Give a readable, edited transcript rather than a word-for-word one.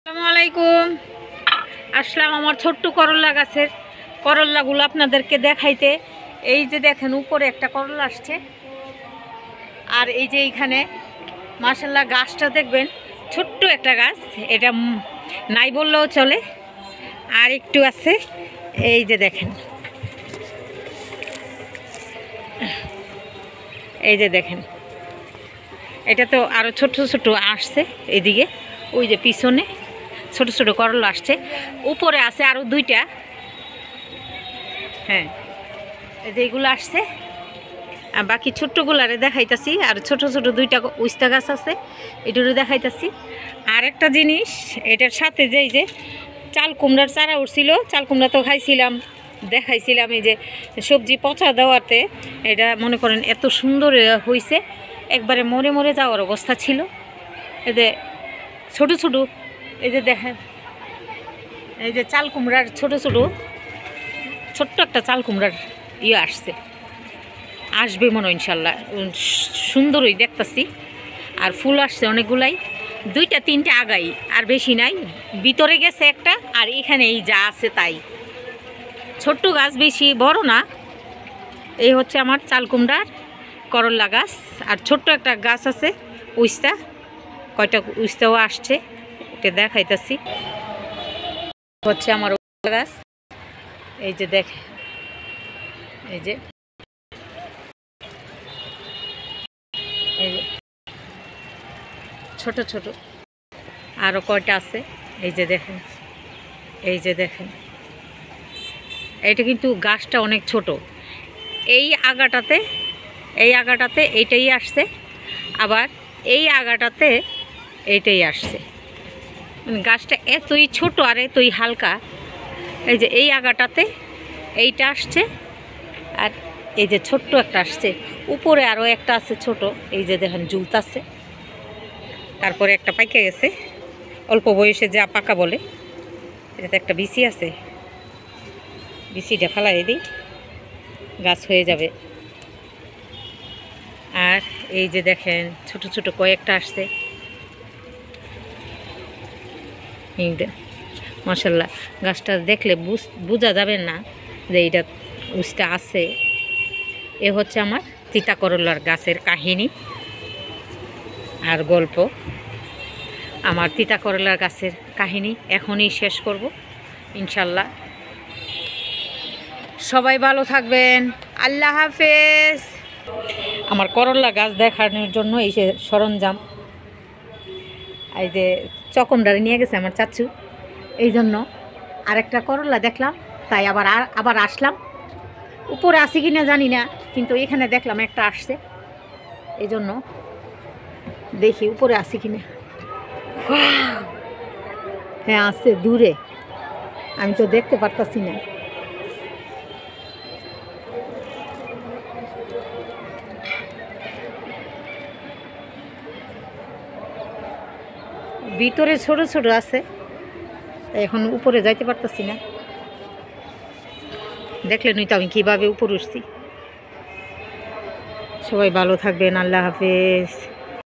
আসসালামু আলাইকুম। আসলাম আমার ছোট্ট করলা গাছের করলাগুলো আপনাদেরকে দেখাইতে। এই যে দেখেন উপরে একটা করলা আসছে, আর এই যে এইখানে মাশাআল্লাহ গাছটা দেখবেন ছোট্ট একটা গাছ, এটা নাই বললেও চলে। আর একটু আছে, এই যে দেখেন, এই যে দেখেন, এটা তো আরও ছোট ছোট আসছে এইদিকে, ওই যে পিছনে ছোট ছোট করলা আসছে, উপরে আছে আরও দুইটা। হ্যাঁ, এই যে এইগুলো আসছে, আর বাকি ছোট্টগুলারে দেখাইতাছি। আর ছোট ছোট দুইটা উস্তা গাছ আছে, এটারও দেখাইতাছি। আর একটা জিনিস, এটার সাথে যে এই যে চাল কুমড়ার চারা উঠছিল, চাল কুমড়া তো খাইছিলাম, দেখাইছিলাম। এই যে সবজি পচা দেওয়াতে এটা মনে করেন এত সুন্দর হয়েছে, একবারে মরে মরে যাওয়ার অবস্থা ছিল। এই যে ছোটো ছোটো, এই যে দেখেন, এই যে চাল কুমড়ার ছোটো ছোটো ছোট্ট একটা চাল কুমড়ার আসছে, আসবে মনে হয় ইনশাল্লাহ, সুন্দরই দেখতেছি। আর ফুল আসছে অনেকগুলাই, দুইটা তিনটা আগাই, আর বেশি নাই। ভিতরে গেছে একটা, আর এখানে এই যা আছে তাই। ছোট্ট গাছ, বেশি বড় না। এই হচ্ছে আমার চাল কুমড়ার করলা গাছ। আর ছোট্ট একটা গাছ আছে উস্তা, কয়টা উস্তাও আসছে, এটা দেখাইতেছি। হচ্ছে আমার গাছ, এই যে দেখ, এই যে এই যে ছোট ছোট আরও কয়টা আছে, এই যে দেখেন, এই যে দেখেন। এটা কিন্তু গাছটা অনেক ছোট। এই আগাটাতে এইটাই আসছে, আবার এই আগাটাতে এইটাই আসছে। গাছটা এতই ছোট আর এতই হালকা। এই যে এই আগাটাতে এইটা আসছে, আর এই যে ছোট্ট একটা আসছে, উপরে আরও একটা আছে ছোট, এই যে দেখেন ঝুলতাছে। তারপরে একটা পাইকে গেছে, অল্প বয়সে যা পাকা বলে। এটাতে একটা বিচি আছে, বিচিটা ফেলাই দিই, গাছ হয়ে যাবে। আর এই যে দেখেন ছোট ছোট কয়েকটা আসছে, মাশাআল্লাহ। গাছটা দেখলে বোঝা যাবে না যে এইটা উস্তা আছে। এ হচ্ছে আমার তিতা করলার গাছের কাহিনী আর গল্প। আমার তিতা করলার গাছের কাহিনী এখনই শেষ করব ইনশাল্লাহ। সবাই ভালো থাকবেন, আল্লাহ হাফেজ। আমার করলা গাছ দেখানোর জন্য এই যে সরঞ্জাম, এই যে চকমডারে নিয়ে গেছে আমার চাচু, এই জন্য আরেকটা করলা দেখলাম, তাই আবার আসলাম। উপরে আসি কিনা জানি না, কিন্তু এখানে দেখলাম একটা আসছে, এই জন্য দেখি উপরে আসি কিনা। হ্যাঁ আছে, দূরে, আমি তো দেখতে পারতাছি না। ভিতরে ছোট ছোট আছে, এখন উপরে যাইতে পারতাছি না। দেখলেনই তো আমি কিভাবে উপরে উঠছি। সবাই ভালো থাকবেন, আল্লাহ হাফেজ।